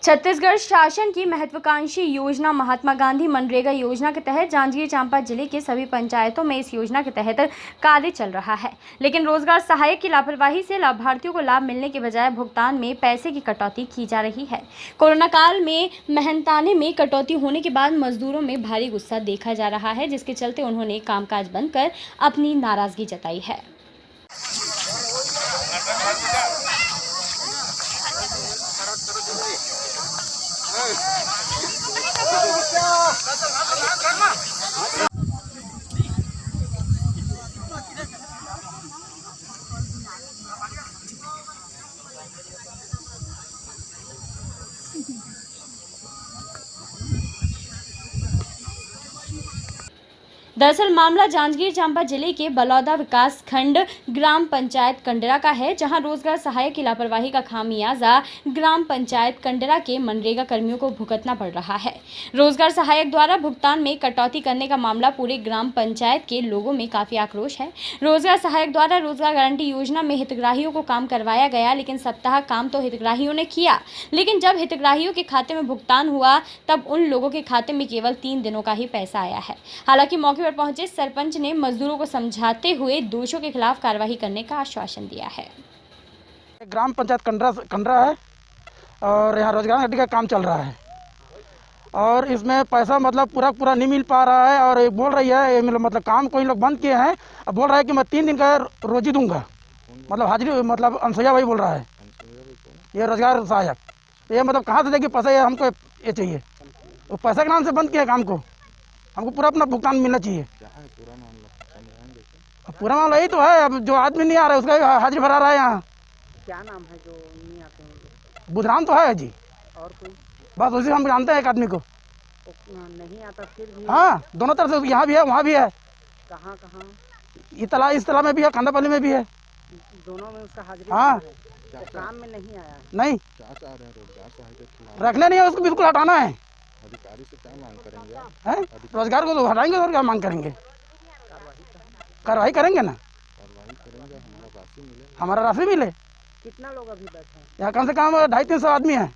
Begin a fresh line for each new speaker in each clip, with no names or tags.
छत्तीसगढ़ शासन की महत्वाकांक्षी योजना महात्मा गांधी मनरेगा योजना के तहत जांजगीर चांपा जिले के सभी पंचायतों में इस योजना के तहत कार्य चल रहा है, लेकिन रोजगार सहायक की लापरवाही से लाभार्थियों को लाभ मिलने के बजाय भुगतान में पैसे की कटौती की जा रही है। कोरोना काल में मेहनताने में कटौती होने के बाद मजदूरों में भारी गुस्सा देखा जा रहा है, जिसके चलते उन्होंने कामकाज बंद कर अपनी नाराजगी जताई है। दरअसल मामला जांजगीर चांपा जिले के बलौदा विकास खंड ग्राम पंचायत कंडरा का है, जहां रोजगार सहायक की लापरवाही का खामियाजा ग्राम पंचायत कंडरा के मनरेगा कर्मियों को भुगतना पड़ रहा है। रोजगार सहायक द्वारा भुगतान में कटौती करने का मामला पूरे ग्राम पंचायत के लोगों में काफी आक्रोश है। रोजगार सहायक द्वारा रोजगार गारंटी योजना में हितग्राहियों को काम करवाया गया, लेकिन सप्ताह काम तो हितग्राहियों ने किया, लेकिन जब हितग्राहियों के खाते में भुगतान हुआ तब उन लोगों के खाते में केवल 3 दिनों का ही पैसा आया है। हालांकि मौके पर पहुंचे सरपंच ने मजदूरों को समझाते हुए दोषियों के खिलाफ कार्रवाई करने का आश्वासन दिया है।
ग्राम पंचायत कंडरा है और यहाँ रोजगार गारंटी का काम चल रहा है और इसमें पैसा मतलब पूरा नहीं मिल पा रहा है और बोल रही है मतलब काम कोई लोग बंद किए हैं। अब बोल रहा है कि मैं 3 दिन का रोजी दूंगा, मतलब हाजिरी, मतलब अनसुईया भाई बोल रहा है, ये रोजगार सहायक। ये मतलब कहाँ से देगी पैसा, ये हमको ये चाहिए। वो पैसा के नाम से बंद किया काम को, हमको पूरा अपना भुगतान मिलना चाहिए। पूरा मामला यही तो है, अब जो आदमी नहीं आ रहा है उसका हाजिरी भरा रहा है। यहाँ
क्या नाम है जो नहीं आते हैं?
बुधराम तो है जी, और कोई बस उसी हम जानते हैं एक आदमी को
नहीं आता फिर भी।
हाँ, दोनों तरफ से, यहाँ भी है वहाँ भी है।
कहाँ कहाँ?
इस तालाब में भी है, खंडापल्ली में भी है,
दोनों में उसका हाजिरी।
हाँ,
तो काम में नहीं आया।
नहीं रखने नहीं है उसको, बिल्कुल हटाना है।
अधिकारी से क्या मांग करेंगे?
है रोजगार को तो हटाएंगे और क्या मांग करेंगे? कार्रवाई करेंगे ना, हमारा राशि मिले।
कितना लोग अभी बैठे हैं
यहाँ? कम से कम 250-300 आदमी है।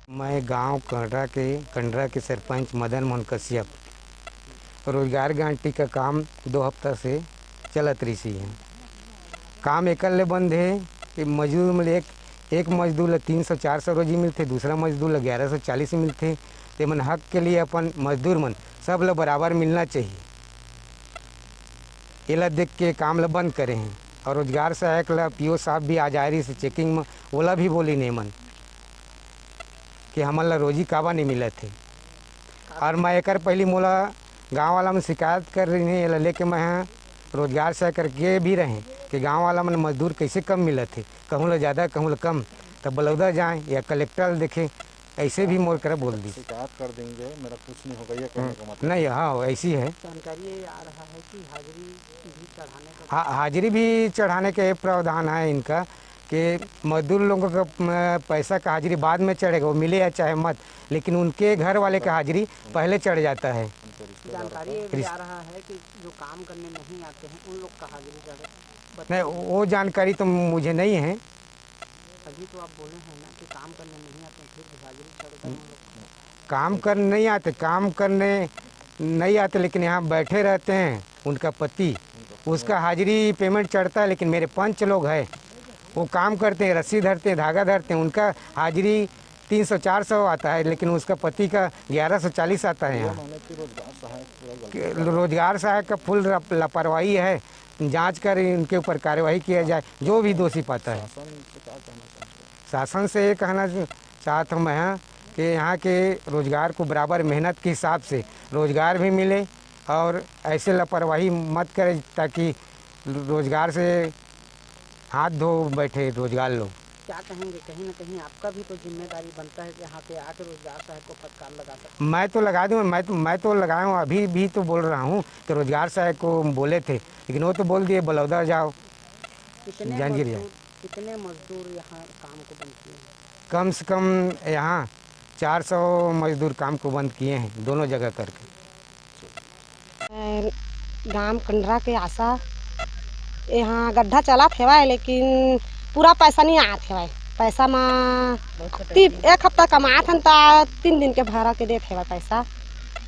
मैं गांव कंडरा के सरपंच मदन मोहन कश्यप। रोजगार गारंटी का काम 2 हफ्ता से चलत रही है। काम एकल बंद है कि मजदूर मिले, एक मजदूर ला 300-400 रोजी मिलते, दूसरा मजदूर ला 1140 मिलते। ते मन हक के लिए अपन मजदूर मन सब ला बराबर मिलना चाहिए, ये ला देख के काम ला बंद करे हैं। और रोजगार सहायक ला पीओ साहब भी आ जा रही से चेकिंग में, ओला भी बोली नहीं मन कि हमन ला रोजी काबा नहीं मिले थे। और मैं एक पहली मोला गांव वाला में शिकायत कर रही है, ये लेके मैं रोजगार सहायक करके भी रहे कि गांव वाला मन मजदूर कैसे कम मिले थे, कहूँ ला ज़्यादा कहूँ ला कम, तब बलौदा जाएँ या कलेक्टर देखे, ऐसे भी मोर कर बोल दी
शिकायत कर देंगे, मेरा कुछ नहीं होगा, ये कहने का मतलब
नहीं। हाँ, ऐसी है।
जानकारी आ रहा है कि हाजिरी भी चढ़ाने का
हाजिरी भी चढ़ाने के प्रावधान है इनका कि मजदूर लोगों का पैसा का हाजिरी बाद में चढ़ेगा, वो मिले या चाहे मत, लेकिन उनके घर वाले का हाजिरी पहले चढ़ जाता है।
जानकारी भी आ रहा है कि जो काम करने नहीं आते हैं उन लोग का हाजिरी चढ़े।
नहीं, वो जानकारी तो मुझे नहीं है।
अभी तो आप बोले हैं ना कि काम करने नहीं आते हैं, फिर भी हाजिरी चढ़ेगा उन लोग का।
काम करने नहीं आते, लेकिन यहाँ बैठे रहते हैं उनका पति, उसका हाजिरी पेमेंट चढ़ता है। लेकिन मेरे पंच लोग हैं, वो काम करते हैं, रस्सी धरते हैं, धागा धरते हैं, उनका हाजिरी 300-400 आता है, लेकिन उसका पति का 1140 आता है। यहाँ रोजगार सहायक का फुल लापरवाही है, जांच कर इनके ऊपर कार्रवाई किया जाए, जो भी दोषी पाता है। शासन से ये कहना चाहता हूँ मैं कि यहाँ के रोजगार को बराबर मेहनत के हिसाब से रोजगार भी मिले और ऐसे लापरवाही मत करें ताकि रोजगार से हाथ धो बैठे रोजगार लोग।
क्या कहेंगे, कहीं ना कहीं आपका भी तो जिम्मेदारी बनता है कि यहाँ पे आके रोजगार सहायक को फटकार लगा सकते।
मैं तो लगा दूँ, मैं तो लगाया हूँ, अभी भी तो बोल रहा हूँ कि रोजगार सहायक को बोले थे, लेकिन वो तो बोल दिए बलौदा जाओ, जांजगीर जाओ।
कितने मजदूर यहाँ काम को बंद किए हैं?
कम से कम यहाँ 400 मजदूर काम को बंद किए हैं, दोनों जगह करके।
गांव कंडरा के आशा यहाँ गड्ढा चला थे, लेकिन पूरा पैसा नहीं आया थे। पैसा में एक हफ्ता कमात हन तो 3 दिन के भाड़ा के देते पैसा।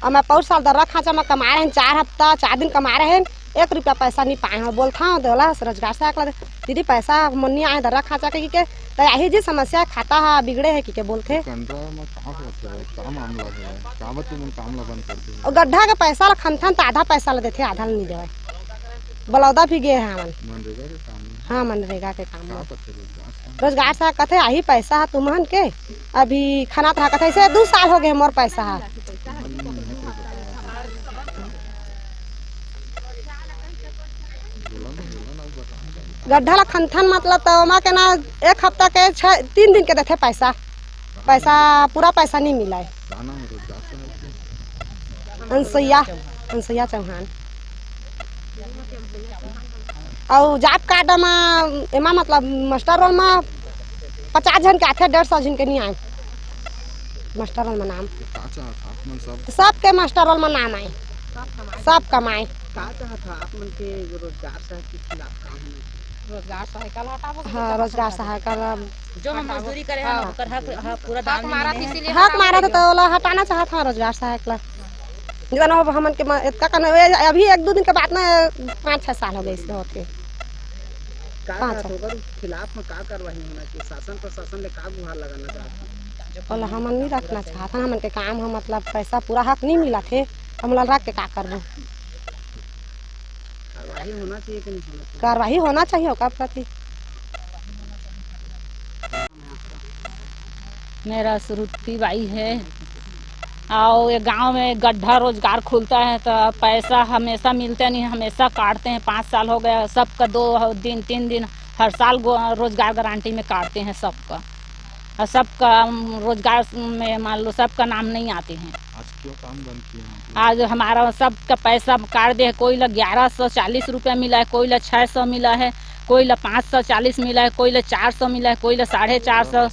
और मैं 5 साल दर्रा खाँचा में कमा रहे हैं 4 हफ्ता 4 दिन कमा रहे हैं 1 रुपया पैसा नहीं पाए हैं। बोलता हूँ दोला रोजगार से आकला दीदी पैसा मुन्नी आए दर्रा खाँचा के तो यही जी समस्या खाता है बिगड़े है कि बोलते
कंडरा में कहाँ होता है, क्या मामला है, कावत में मामला बंद कर दिया।
और गड्ढा के पैसा खनथन तो आधा पैसा ला देते आधा नहीं देवे। बलौदा भी गए हैं हमन।
मनरेगा के काम में
हाँ मनरेगा के काम में
कहाँ पर रोजगार
रोजगार से कहते यही पैसा है तुमहन के अभी खाना था कहते ऐसे 2 साल हो गए मोर पैसा है। गड्ढा ला खनथन मतलब तो वहाँ के ना 1 हफ्ता के 3 दिन के देते पैसा पूरा पैसा नहीं मिला है।
गाना में रोजगार से
अनसैया चौहान और जॉब कार्ड में एमा मतलब मास्टर रोल में 50 जन के आते 150 जन के नहीं आए मास्टर रोल में नाम सबके मास्टर रोल में नाम आए सब कमाए।
का चाहत आप मन के रोजगार से के खिलाफ काम है?
रोजगार सहायता हटाबो। हाँ रोजगार सहायता
जो हम मजदूरी करे हैं ओकर हक पूरा दाम में
हक मारा तो ओला हटाना चाहत हूं रोजगार सहायता जन हमन के इतना कन अभी 1-2 दिन के बाद में 5-6 साल हो गए इसके होते
खिलाफ में का कार्रवाई होना चाहिए? शासन प्रशासन ने का गुहार लगाना चाहते?
ओला हमन नहीं रखना चाहता हमन के काम है मतलब पैसा पूरा हक नहीं मिला थे हम लोग रख के का करबो।
कार्रवाई होना चाहिए कि नहीं होना चाहिए?
कार्रवाई होना चाहिए ओकर प्रति।
मेरा श्रुति बाई है और ये गांव में गड्ढा रोजगार खुलता है तो पैसा हमेशा मिलता नहीं, हमेशा काटते हैं। 5 साल हो गया सबका 2 दिन 3 दिन हर साल रोजगार गारंटी में काटते हैं सबका और सबका रोजगार में मान लो सबका नाम नहीं आते हैं।
आज क्यों काम बंद किए?
आज हमारा सबका पैसा काट दे। कोई ला 1140 रुपया मिला है, कोई ला 600 मिला है, कोई ला 540 मिला है, कोई ला 400 मिला है, कोई ला 450,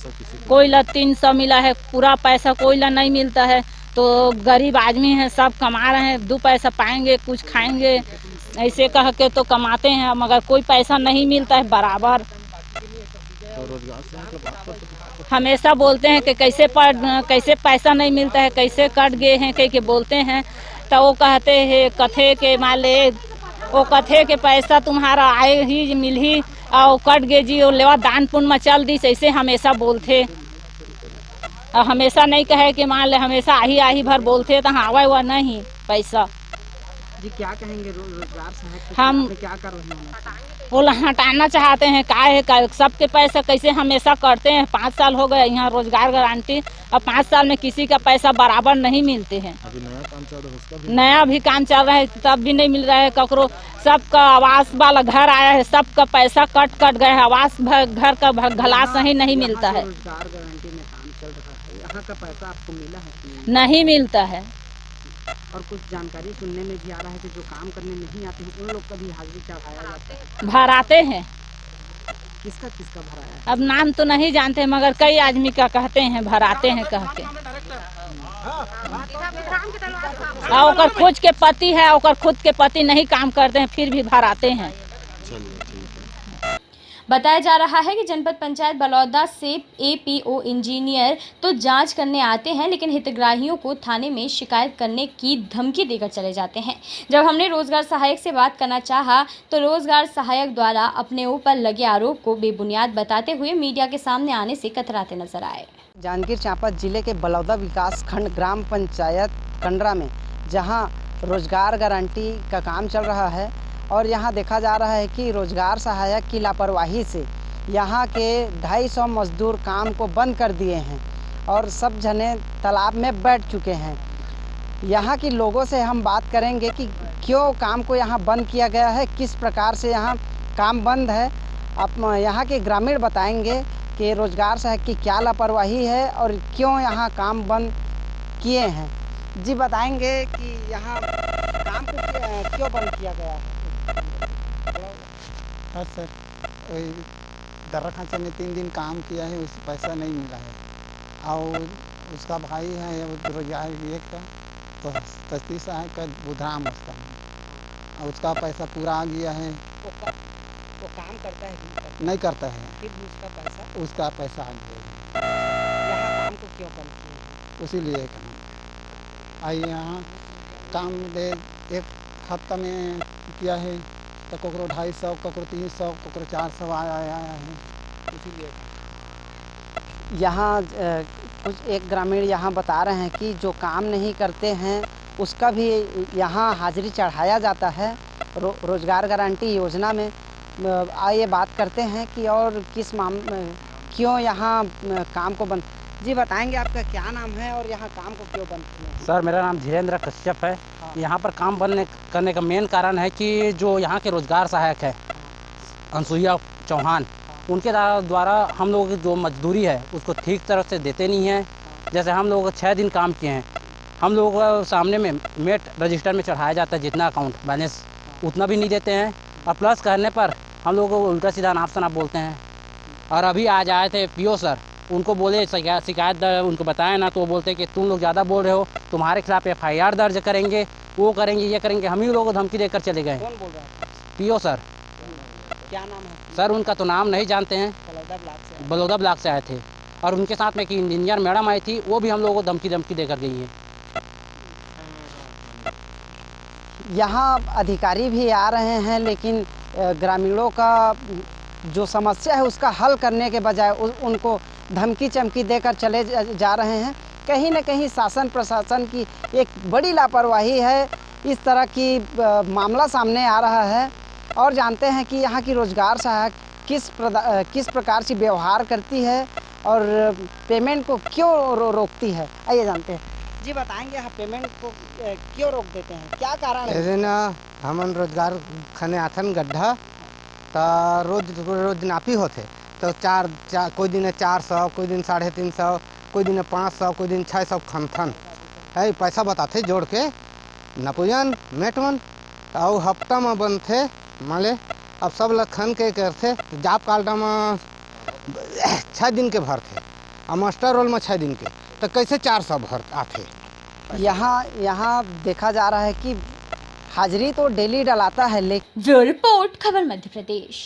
कोई ला 300 मिला है। पूरा पैसा कोई ला नहीं मिलता है। तो गरीब आदमी हैं सब कमा रहे हैं 2 पैसा पाएंगे कुछ खाएंगे ऐसे कह के तो कमाते हैं मगर कोई पैसा नहीं मिलता है बराबर।
तो रोजगार से मतलब
हमेशा बोलते हैं कि कैसे पैसा नहीं मिलता है, कैसे कट गए हैं कह के बोलते हैं। तो वो कहते हैं कथे के माले वो कथे के पैसा तुम्हारा आए ही मिल ही और कट गए जी और लेवा दान पुण्य में चल दी ऐसे हमेशा बोलते। और हमेशा नहीं कहे कि मान ले हमेशा आही भर बोलते तो हाँ हुआ नहीं पैसा।
जी क्या कहेंगे रोजगार सहायता
हम
क्या कर रहे हैं?
वो हटाना चाहते हैं का है सबके पैसा कैसे हमेशा करते हैं। 5 साल हो गए यहाँ रोजगार गारंटी और 5 साल में किसी का पैसा बराबर नहीं मिलते हैं।
अभी नया काम चल रहा है उसका भी
नया भी काम चल रहा है तब भी नहीं मिल रहा है ककरो। सबका आवास वाला घर आया है सबका पैसा कट गए है। आवास घर का घलास ही नहीं मिलता है।
रोजगार गारंटी में काम चल रहा है यहाँ का पैसा आपको मिला है?
नहीं मिलता है।
और कुछ जानकारी सुनने में भी आ रहा है कि जो काम करने नहीं आते हैं उन लोग का भी हाजिरी चढ़ाया जाता है।
भराते हैं।
किसका भराया है?
अब नाम तो नहीं जानते मगर कई आदमी का कहते हैं भराते हैं कह के। और ओकर खुद के पति है ओकर खुद के पति नहीं काम करते हैं फिर भी भराते हैं।
बताया जा रहा है कि जनपद पंचायत बलौदा से एपीओ इंजीनियर तो जांच करने आते हैं लेकिन हितग्राहियों को थाने में शिकायत करने की धमकी देकर चले जाते हैं। जब हमने रोजगार सहायक से बात करना चाहा तो रोजगार सहायक द्वारा अपने ऊपर लगे आरोप को बेबुनियाद बताते हुए मीडिया के सामने आने से कतराते नजर आए।
जांजगीर चांपा जिले के बलौदा विकास खंड ग्राम पंचायत कंडरा में जहां रोजगार गारंटी का काम चल रहा है और यहाँ देखा जा रहा है कि रोजगार सहायक की लापरवाही से यहाँ के 250 मजदूर काम को बंद कर दिए हैं और सब जने तालाब में बैठ चुके हैं। यहाँ के लोगों से हम बात करेंगे कि क्यों काम को यहाँ बंद किया गया है, किस प्रकार से यहाँ काम बंद है। आप यहाँ के ग्रामीण बताएंगे कि रोजगार सहायक की क्या लापरवाही है और क्यों यहाँ काम बंद किए हैं। जी बताएंगे कि यहाँ काम को क्यों बंद किया गया है?
हाँ सर, दर्रा खांचे में 3 दिन काम किया है उस पैसा नहीं मिला है और उसका भाई है रोजगार एक का तो तस्तीस है का बुधराम उसका और उसका पैसा पूरा आ गया है।
वो काम करता है
नहीं करता है
फिर भी उसका पैसा
उसका पैसा आ गया,
यहाँ काम को क्यों बंद किए?
उसीलिए काम आई यहाँ काम दे एक हफ्ता में किया है तो ककरो 250, ककरो 300, ककरो 400 आया है, इसीलिए
यहाँ कुछ एक ग्रामीण यहाँ बता रहे हैं कि जो काम नहीं करते हैं उसका भी यहाँ हाजिरी चढ़ाया जाता है रोजगार गारंटी योजना में। आइए बात करते हैं कि और किस क्यों यहाँ काम को बंद। जी बताएंगे आपका क्या नाम है और यहाँ काम को क्यों बंद किया है?
सर मेरा नाम धीरेन्द्र कश्यप है। यहाँ पर काम बंद करने का मेन कारण है कि जो यहाँ के रोजगार सहायक है अनसुईया चौहान, उनके द्वारा हम लोगों की जो मजदूरी है उसको ठीक तरह से देते नहीं हैं। जैसे हम लोग 6 दिन काम किए हैं, हम लोगों को सामने में मेट रजिस्टर में चढ़ाया जाता है जितना अकाउंट बैलेंस उतना भी नहीं देते हैं, और प्लस करने पर हम लोगों को उल्टा सीधा नाप शनाप बोलते हैं। और अभी आज आए थे पीओ सर, उनको बोले शिकायत उनको बताया ना, तो वो बोलते कि तुम लोग ज़्यादा बोल रहे हो, तुम्हारे खिलाफ FIR दर्ज करेंगे, वो करेंगे, ये करेंगे। हम ही लोगों को धमकी देकर चले गए।
कौन बोल रहा है?
PO sir.
क्या नाम है?
सर उनका तो नाम नहीं जानते हैं, बलौदा ब्लॉक से आए थे। और उनके साथ में एक इंजीनियर मैडम आई थी, वो भी हम लोगों को धमकी देकर गई हैं।
यहाँ अधिकारी भी आ रहे हैं, लेकिन ग्रामीणों का जो समस्या है उसका हल करने के बजाय उनको धमकी चमकी देकर चले जा रहे हैं। कहीं न कहीं शासन प्रशासन की एक बड़ी लापरवाही है, इस तरह की मामला सामने आ रहा है। और जानते हैं कि यहाँ की रोजगार सहायक किस प्रकार से व्यवहार करती है और पेमेंट को क्यों रोकती है। आइए जानते हैं। जी बताएंगे यहाँ पेमेंट को क्यों रोक देते हैं, क्या कारण है?
ऐसे ना हमन रोजगार खने आथन गड्ढा तो रोज नापी होते, तो चार कोई दिन 400, कोई दिन 350, कोई दिन 500, कोई दिन 600 खनथन है पैसा बताते जोड़ के नपुजन मेटवन और हफ्ता में बनते माले। अब सब लोग खन के करते जॉब कार्ड में 6 दिन के भरते और मास्टर रोल में 6 दिन के, तो कैसे 400 भर आते।
यहाँ देखा जा रहा है कि हाजिरी तो डेली डलाता है, लेकिन
ब्यूरो रिपोर्ट खबर मध्य प्रदेश।